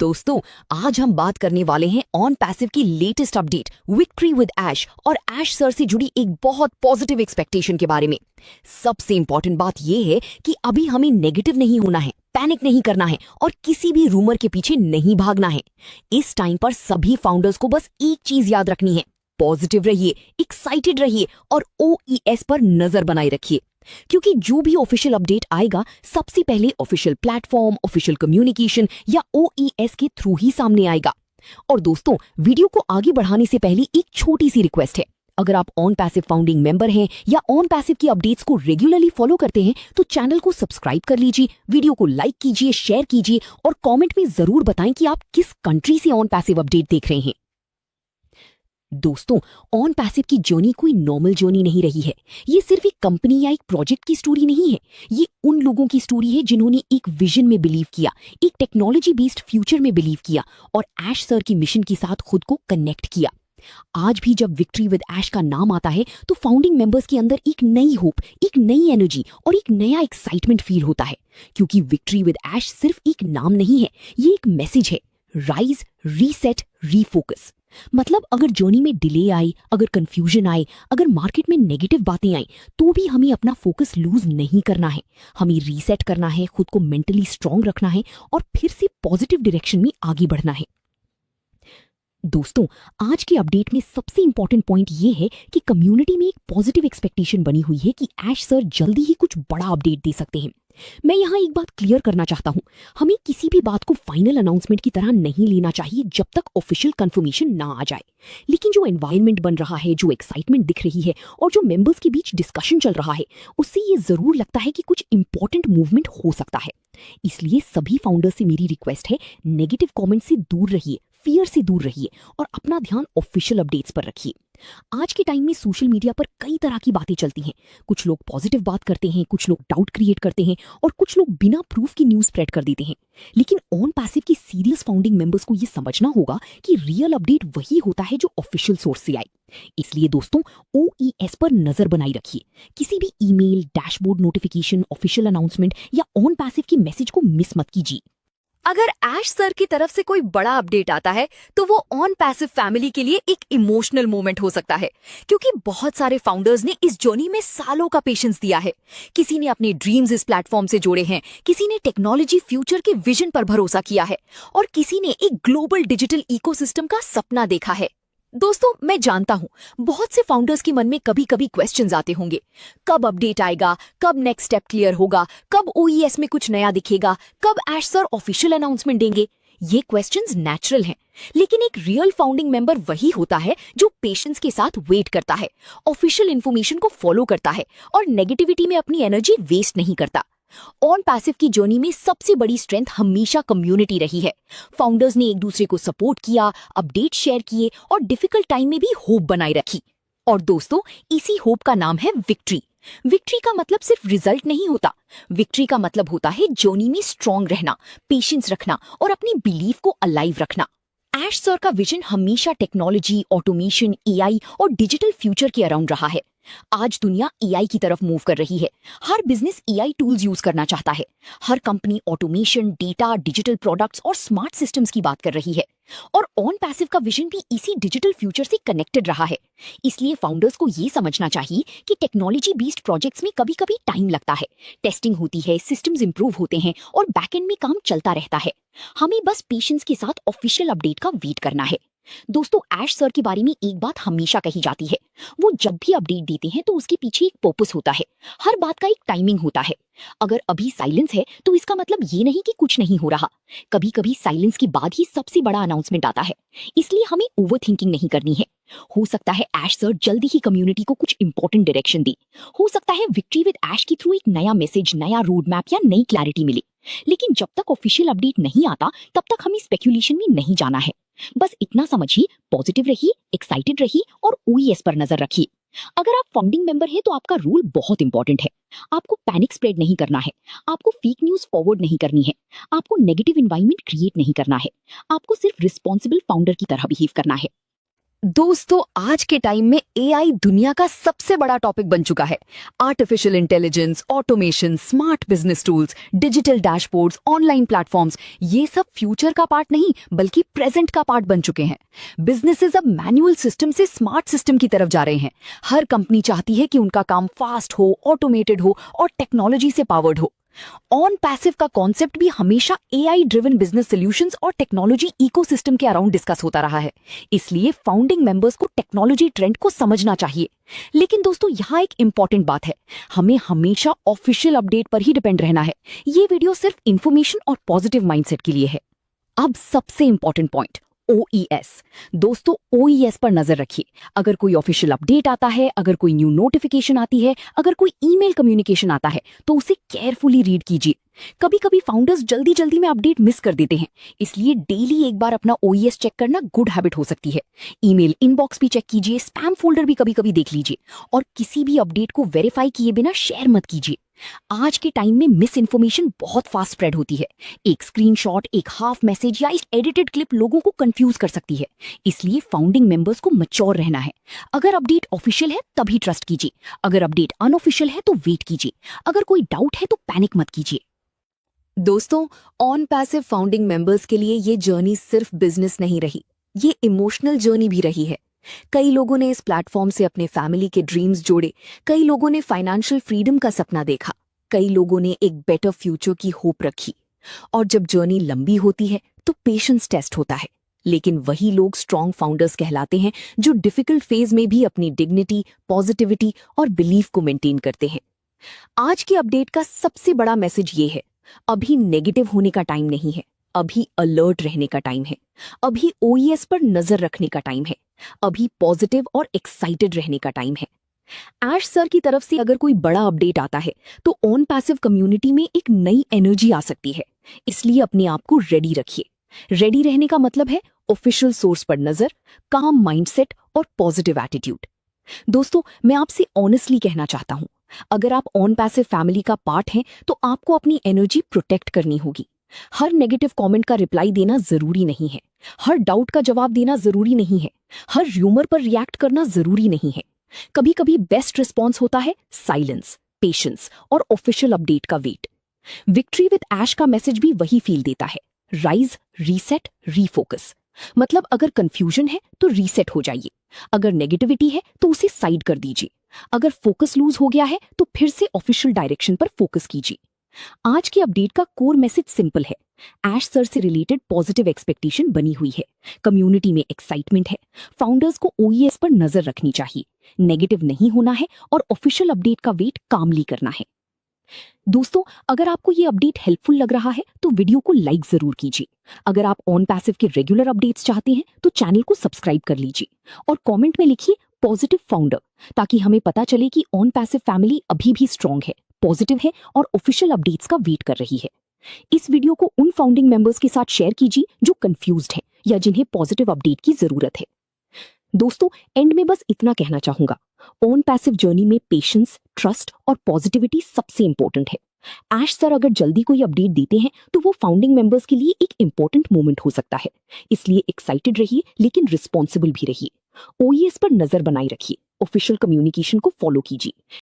दोस्तों, आज हम बात करने वाले हैं ऑन पैसिव की लेटेस्ट अपडेट विक्ट्री विद ऐश और ऐश सर से जुड़ी एक बहुत पॉजिटिव एक्सपेक्टेशन के बारे में। सबसे इंपॉर्टेंट बात यह है कि अभी हमें नेगेटिव नहीं होना है, पैनिक नहीं करना है और किसी भी रूमर के पीछे नहीं भागना है। इस टाइम पर सभी फाउंडर्स को बस एक चीज याद रखनी है, पॉजिटिव रहिए, एक्साइटेड रहिए और OES पर नजर बनाए रखिए, क्योंकि जो भी ऑफिशियल अपडेट आएगा सबसे पहले ऑफिशियल प्लेटफॉर्म, ऑफिशियल कम्युनिकेशन या OES के थ्रू ही सामने आएगा। और दोस्तों, वीडियो को आगे बढ़ाने से पहले एक छोटी सी रिक्वेस्ट है। अगर आप ऑन पैसिव फाउंडिंग मेंबर हैं या ऑन पैसिव की अपडेट्स को रेगुलरली फॉलो करते हैं तो चैनल को सब्सक्राइब कर लीजिए, वीडियो को लाइक कीजिए, शेयर कीजिए और कमेंट में जरूर बताएं कि आप किस कंट्री से ऑन पैसिव अपडेट देख रहे हैं। दोस्तों, ऑन पैसिव की जर्नी कोई नॉर्मल जर्नी नहीं रही है। ये सिर्फ एक कंपनी या एक प्रोजेक्ट की स्टोरी नहीं है, ये उन लोगों की स्टोरी है जिन्होंने एक विजन में बिलीव किया, एक टेक्नोलॉजी बेस्ड फ्यूचर में बिलीव किया और ऐश सर की मिशन के साथ खुद को कनेक्ट किया। आज भी जब विक्ट्री विद ऐश का नाम आता है तो फाउंडिंग मेंबर्स के अंदर एक नई होप, एक नई एनर्जी और एक नया एक्साइटमेंट फील होता है, क्योंकि विक्ट्री विद ऐश सिर्फ एक नाम नहीं है, ये एक मैसेज है। Rise, reset, refocus. मतलब अगर जर्नी में डिले आई, अगर कंफ्यूजन आए, अगर मार्केट में नेगेटिव बातें आई, तो भी हमें अपना फोकस लूज नहीं करना है। हमें रीसेट करना है, खुद को मेंटली स्ट्रांग रखना है और फिर से पॉजिटिव डायरेक्शन में आगे बढ़ना है। दोस्तों, आज के अपडेट में सबसे इंपॉर्टेंट पॉइंट ये है कि कम्युनिटी में एक पॉजिटिव एक्सपेक्टेशन बनी हुई है कि ऐश सर जल्दी ही कुछ बड़ा अपडेट दे सकते हैं। मैं यहाँ एक बात क्लियर करना चाहता हूँ, हमें किसी भी बात को फाइनल अनाउंसमेंट की तरह नहीं लेना चाहिए जब तक ऑफिशियल कंफर्मेशन ना आ जाए। लेकिन जो एनवायरनमेंट बन रहा है, जो एक्साइटमेंट दिख रही है और जो मेंबर्स के बीच डिस्कशन चल रहा है, उससे ये जरूर लगता है कि कुछ इंपॉर्टेंट मूवमेंट हो सकता है। इसलिए सभी फाउंडर्स से मेरी रिक्वेस्ट है, नेगेटिव कॉमेंट से दूर रहिए, फियर से दूर रहिए और अपना ध्यान ऑफिशियल अपडेट्स पर रखिए। आज के टाइम में सोशल मीडिया पर कई तरह की बातें चलती हैं। कुछ लोग पॉजिटिव बात करते हैं, कुछ लोग डाउट क्रिएट करते हैं और कुछ लोग बिना प्रूफ की न्यूज़ स्प्रेड कर देते हैं। लेकिन ऑन पैसिव की सीरियस फाउंडिंग मेंबर्स को यह समझना होगा कि रियल अपडेट वही होता है जो ऑफिशियल सोर्स से आए। इसलिए दोस्तों, OES पर नजर बनाई रखिए। किसी भी email, dashboard notification, official announcement या ऑन पैसिव की मैसेज को मिस मत कीजिए। अगर ऐश सर की तरफ से कोई बड़ा अपडेट आता है तो वो ऑन पैसिव फैमिली के लिए एक इमोशनल मोमेंट हो सकता है, क्योंकि बहुत सारे फाउंडर्स ने इस जर्नी में सालों का पेशेंस दिया है। किसी ने अपने ड्रीम्स इस प्लेटफॉर्म से जोड़े हैं, किसी ने टेक्नोलॉजी फ्यूचर के विजन पर भरोसा किया है और किसी ने एक ग्लोबल डिजिटल इकोसिस्टम का सपना देखा है। दोस्तों, मैं जानता हूं बहुत से फाउंडर्स के मन में कभी कभी क्वेश्चंस आते होंगे, कब अपडेट आएगा, कब नेक्स्ट स्टेप क्लियर होगा, कब OES में कुछ नया दिखेगा, कब ऐश सर ऑफिशियल अनाउंसमेंट देंगे। ये क्वेश्चंस नेचुरल हैं, लेकिन एक रियल फाउंडिंग मेंबर वही होता है जो पेशेंस के साथ वेट करता है, ऑफिशियल इन्फॉर्मेशन को फॉलो करता है और नेगेटिविटी में अपनी एनर्जी वेस्ट नहीं करता। ऑन पैसिव की जर्नी में सबसे बड़ी स्ट्रेंथ हमेशा कम्युनिटी रही है। फाउंडर्स ने एक दूसरे को सपोर्ट किया, अपडेट शेयर किए और डिफिकल्ट टाइम में भी होप बनाए रखी। और दोस्तों, इसी होप का नाम है विक्ट्री। विक्ट्री का मतलब सिर्फ रिजल्ट नहीं होता, विक्ट्री का मतलब होता है जर्नी में स्ट्रांग रहना, पेशेंस रखना और अपनी बिलीफ को अलाइव रखना। ऐश सर का विजन हमेशा टेक्नोलॉजी, ऑटोमेशन, AI और डिजिटल फ्यूचर के अराउंड रहा है। आज दुनिया AI की तरफ मूव कर रही है। हर बिजनेस AI टूल्स यूज करना चाहता है। हर company automation, data, digital products और स्मार्ट सिस्टम्स की बात कर रही है। और ऑन पैसिव का विजन भी इसी डिजिटल फ्यूचर से कनेक्टेड रहा है। इसलिए फाउंडर्स को ये समझना चाहिए कि टेक्नोलॉजी बेस्ड प्रोजेक्ट्स में कभी कभी टाइम लगता है, टेस्टिंग होती है, सिस्टम्स इंप्रूव होते हैं और बैकएंड में काम चलता रहता है। हमें बस पेशेंस के साथ ऑफिशियल अपडेट का वेट करना है। दोस्तों, ऐश सर के बारे में एक बात हमेशा कही जाती है, वो जब भी अपडेट देते हैं तो उसके पीछे एक पर्पस होता है, हर बात का एक टाइमिंग होता है। अगर अभी साइलेंस है तो इसका मतलब ये नहीं कि कुछ नहीं हो रहा। कभी कभी साइलेंस के बाद ही सबसे बड़ा अनाउंसमेंट आता है। इसलिए हमें ओवर थिंकिंग नहीं करनी है। हो सकता है ऐश सर जल्दी ही कम्युनिटी को कुछ इंपॉर्टेंट डायरेक्शन दे, हो सकता है विक्ट्री विद ऐश के थ्रू एक नया मैसेज, नया रोड मैप या नई क्लैरिटी मिले। लेकिन जब तक ऑफिशियल अपडेट नहीं आता तब तक हमें स्पेक्यूलेशन में नहीं जाना है। बस इतना समझिए, पॉजिटिव रहिए, एक्साइटेड रहिए और OES पर नजर रखिए। अगर आप फाउंडिंग मेंबर हैं तो आपका रोल बहुत इंपॉर्टेंट है। आपको पैनिक स्प्रेड नहीं करना है, आपको फेक न्यूज फॉरवर्ड नहीं करनी है, आपको नेगेटिव एनवायरनमेंट क्रिएट नहीं करना है, आपको सिर्फ रिस्पॉन्सिबल फाउंडर की तरह बिहेव करना है। दोस्तों, आज के टाइम में एआई दुनिया का सबसे बड़ा टॉपिक बन चुका है। Artificial intelligence, automation, smart business tools, digital dashboards, online platforms, ये सब फ्यूचर का पार्ट नहीं बल्कि प्रेजेंट का पार्ट बन चुके हैं। बिजनेसेस अब मैनुअल सिस्टम से स्मार्ट सिस्टम की तरफ जा रहे हैं। हर कंपनी चाहती है कि उनका काम फास्ट हो, ऑटोमेटेड हो और टेक्नोलॉजी से पावर्ड हो। ऑन पैसिव का कॉन्सेप्ट भी हमेशा एआई ड्रिवन बिजनेस सॉल्यूशंस और टेक्नोलॉजी इकोसिस्टम के अराउंड डिस्कस होता रहा है। इसलिए फाउंडिंग मेंबर्स को टेक्नोलॉजी ट्रेंड को समझना चाहिए। लेकिन दोस्तों, यहाँ एक इंपॉर्टेंट बात है, हमें हमेशा ऑफिशियल अपडेट पर ही डिपेंड रहना है। ये वीडियो सिर्फ इंफॉर्मेशन और पॉजिटिव माइंडसेट के लिए है। अब सबसे इंपॉर्टेंट पॉइंट, OES। दोस्तों, OES पर नजर रखिए। अगर कोई ऑफिशियल अपडेट आता है, अगर कोई न्यू नोटिफिकेशन आती है, अगर कोई ईमेल कम्युनिकेशन आता है, तो उसे केयरफुली रीड कीजिए। कभी कभी फाउंडर्स जल्दी जल्दी में अपडेट मिस कर देते हैं, इसलिए डेली एक बार अपना OES चेक करना गुड हैबिट हो सकती है। ईमेल इनबॉक्स भी चेक कीजिए, स्पैम फोल्डर भी कभी कभी देख लीजिए और किसी भी अपडेट को वेरीफाई किए बिना शेयर मत कीजिए। आज के टाइम में मिस इन्फॉर्मेशन बहुत फास्ट स्प्रेड होती है। एक स्क्रीनशॉट, एक हाफ मैसेज या एक एडिटेड क्लिप लोगों को कंफ्यूज कर सकती है। इसलिए फाउंडिंग मेंबर्स को मैच्योर रहना है। अगर अपडेट ऑफिशियल है तभी ट्रस्ट कीजिए, अगर अपडेट अनऑफिशियल है तो वेट कीजिए। अगर कोई डाउट है तो पैनिक मत कीजिए। दोस्तों, ऑन पैसिव फाउंडिंग मेंबर्स के लिए ये जर्नी सिर्फ बिजनेस नहीं रही, ये इमोशनल जर्नी भी रही है। कई लोगों ने इस प्लेटफॉर्म से अपने फैमिली के ड्रीम्स जोड़े, कई लोगों ने फाइनेंशियल फ्रीडम का सपना देखा, कई लोगों ने एक बेटर फ्यूचर की होप रखी। और जब जर्नी लंबी होती है तो पेशेंस टेस्ट होता है। लेकिन वही लोग स्ट्रॉन्ग फाउंडर्स कहलाते हैं जो डिफिकल्ट फेज में भी अपनी डिग्निटी, पॉजिटिविटी और बिलीफ को मेंटेन करते हैं। आज की अपडेट का सबसे बड़ा मैसेज ये है, अभी नेगेटिव होने का टाइम नहीं है, अभी अलर्ट रहने का टाइम है। अभी OES पर नजर रखने का टाइम है। अभी पॉजिटिव और एक्साइटेड रहने का टाइम है। ऐश सर की तरफ से अगर कोई बड़ा अपडेट आता है तो ऑन पैसिव कम्युनिटी में एक नई एनर्जी आ सकती है। इसलिए अपने आप को रेडी रखिए। रेडी रहने का मतलब है ऑफिशियल सोर्स पर नजर, काम माइंडसेट और पॉजिटिव एटीट्यूड। दोस्तों, मैं आपसे ऑनेस्टली कहना चाहता हूं, अगर आप ऑन पैसिव फैमिली का पार्ट हैं तो आपको अपनी एनर्जी प्रोटेक्ट करनी होगी। हर नेगेटिव कमेंट का रिप्लाई देना जरूरी नहीं है, हर डाउट का जवाब देना जरूरी नहीं है, हर र्यूमर पर रिएक्ट करना जरूरी नहीं है। कभी कभी बेस्ट रिस्पॉन्स होता है साइलेंस, पेशेंस और ऑफिशियल अपडेट का वेट। विक्ट्री विद ऐश का मैसेज भी वही फील देता है, राइज, रीसेट, रीफोकस। मतलब अगर कंफ्यूजन है तो रीसेट हो जाइए, अगर नेगेटिविटी है तो उसे साइड कर दीजिए, अगर फोकस लूज हो गया है तो फिर से ऑफिशियल डायरेक्शन पर फोकस कीजिए। आज की अपडेट का कोर मैसेज सिंपल है, ऐश सर से रिलेटेड पॉजिटिव एक्सपेक्टेशन बनी हुई है, कम्युनिटी में एक्साइटमेंट है, फाउंडर्स को OES पर नजर रखनी चाहिए, नेगेटिव नहीं होना है और ऑफिशियल अपडेट का वेट कामली करना है। दोस्तों, अगर आपको ये अपडेट हेल्पफुल लग रहा है तो वीडियो को लाइक जरूर कीजिए। अगर आप ऑन पैसिव के रेगुलर अपडेट्स चाहते हैं तो चैनल को सब्सक्राइब कर लीजिए और कमेंट में लिखिए पॉजिटिव फाउंडर, ताकि हमें पता चले कि ऑन पैसिव फैमिली अभी भी स्ट्रांग है, पॉजिटिव है और ऑफिशियल अपडेट्स का वेट कर रही है। इस वीडियो को उन फाउंडिंग मेंबर्स के साथ शेयर कीजिए जो कंफ्यूज्ड हैं या जिन्हें पॉजिटिव अपडेट की जरूरत है। दोस्तों, एंड में बस इतना कहना चाहूंगा, ऑन पैसिव जर्नी में पेशेंस, ट्रस्ट और पॉजिटिविटी सबसे इंपॉर्टेंट है। ऐश सर अगर जल्दी कोई अपडेट देते हैं तो वो फाउंडिंग मेंबर्स के लिए एक इंपॉर्टेंट मोमेंट हो सकता है। इसलिए एक्साइटेड रहिए लेकिन रिस्पॉन्सिबल भी रहिए। OES पर नजर बनाए रखिए, ऑफिशियल कम्युनिकेशन को फॉलो कीजिए।